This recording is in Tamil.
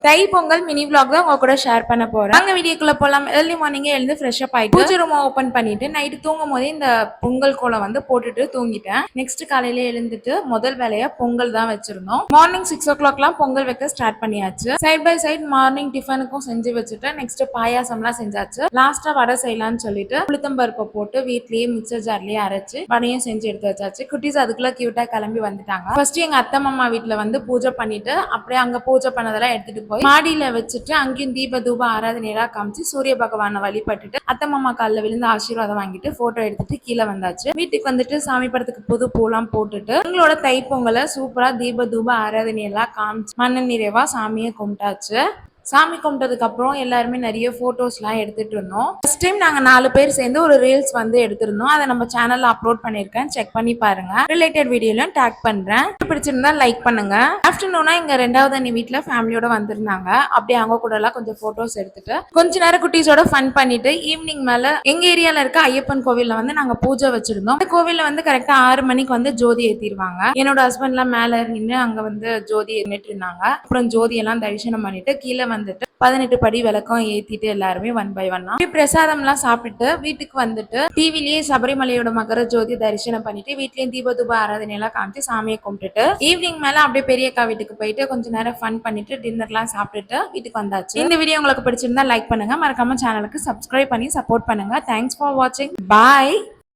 தை பொங்கல் மினி vlog தான் உங்க கூட ஷேர் பண்ண போறேன். அங்க வீடியோக்குள்ள போலாம். ஏர்லி மார்னிங்கே எழுந்து ஃப்ரெஷ் அப் ஆயிட்டு பூஜை ரூம் ஓபன் பண்ணிட்டு நைட்டு தூங்கும் போதே இந்த பொங்கல் கோலம் வந்து போட்டுட்டு தூங்கிட்டேன். நெக்ஸ்ட் காலையில எழுந்துட்டு முதல் வேலையா பொங்கல் தான் வச்சிருந்தோம். மார்னிங் 6 o'clockலாம் பொங்கல் வைக்க ஸ்டார்ட் பண்ணியாச்சு. சைட் பை சைட் மார்னிங் டிஃபனுக்கும் செஞ்சு வச்சுட்டு நெக்ஸ்ட் பாயாசம்லாம் செஞ்சாச்சு. லாஸ்டா வடை செய்யலாம்னு சொல்லிட்டு உளுத்தம்பருப்பை போட்டு வீட்லயே மிக்சர் ஜார்லயே அரைச்சு வடையும் செஞ்சு எடுத்து வச்சாச்சு. குட்டீஸ் அதுக்குள்ள கியூட்டா கிளம்பி வந்துட்டாங்க. ஃபர்ஸ்ட் எங்க அத்தை மாமா வீட்டுல வந்து பூஜை பண்ணிட்டு அப்படியே அங்க பூஜை பண்ணதெல்லாம் எடுத்துட்டு போய் மாடியில வச்சுட்டு அங்கேயும் தீப தூப ஆராதனையெல்லாம் காமிச்சு சூரிய பகவானை வழிபட்டுட்டு அத்தை மாமா காலில் விழுந்து ஆசீர்வாதம் வாங்கிட்டு போட்டோ எடுத்துட்டு கீழே வந்தாச்சு. வீட்டுக்கு வந்துட்டு சாமி படத்துக்கு புது பூலாம் போட்டுட்டு எங்களோட தைப்பொங்கலை சூப்பரா தீப தூப ஆராதனையெல்லாம் காமிச்சு மண்ண நிறைவா சாமியை கும்பிட்டாச்சு. சாமி கும்பிட்டதுக்கு அப்புறம் எல்லாருமே நிறைய போட்டோஸ்லாம் எடுத்துட்டு இருந்தோம். ஃபர்ஸ்ட் டைம் நாங்க 4 பேர் சேர்ந்து ஒரு ரீல்ஸ் வந்து எடுத்திருந்தோம். அதை நம்ம சேனல்ல அப்லோட் பண்ணிருக்கேன், செக் பண்ணி பாருங்க. ரிலேட்டட் வீடியோலையும் டேக் பண்றேன். பிடிச்சிருந்தா லைக் பண்ணுங்க. ஆஃப்டர்நூனா எங்க ரெண்டாவது அண்ணி வீட்டுல ஃபேமிலியோட வந்திருந்தாங்க. அப்படியே அவங்க கூட எல்லாம் கொஞ்சம் போட்டோஸ் எடுத்துட்டு கொஞ்ச நேரம் குட்டீஸோட ஃபன் பண்ணிட்டு ஈவினிங் மேல எங்க ஏரியால இருக்க ஐயப்பன் கோவில்ல வந்து நாங்க பூஜை வச்சிருந்தோம். அந்த கோவில்ல வந்து கரெக்டா 6 மணிக்கு வந்து ஜோதி ஏத்திடுவாங்க. என்னோட ஹஸ்பண்ட் எல்லாம் மேல நின்று அங்க வந்து ஜோதி ஏற்றிட்டு இருந்தாங்க. அப்புறம் ஜோதி எல்லாம் தரிசனம் பண்ணிட்டு கீழே வந்துட்டு 18 படி விளக்கம் ஏத்திட்டு எல்லாருமே 1 by 1 பிரசாதம் எல்லாம் சாப்பிட்டு வீட்டுக்கு வந்துட்டு டிவிலேயே சபரிமலையோட மகர ஜோதி தரிசனம் பண்ணிட்டு வீட்லயும் தீப தூப ஆராதனை எல்லாம் காமிச்சு சாமியை கும்பிட்டுட்டு ஈவினிங் மேல அப்படியே பெரியக்கா வீட்டுக்கு போயிட்டு கொஞ்ச நேரம் ஃபன் பண்ணிட்டு டின்னர் எல்லாம் சாப்பிட்டுட்டு வீட்டுக்கு வந்தாச்சு. இந்த வீடியோ உங்களுக்கு பிடிச்சிருந்தா லைக் பண்ணுங்க, மறக்காம சேனலுக்கு சப்ஸ்கிரைப் பண்ணி சப்போர்ட் பண்ணுங்க. தேங்க்ஸ் ஃபார் வாட்சிங். பாய்.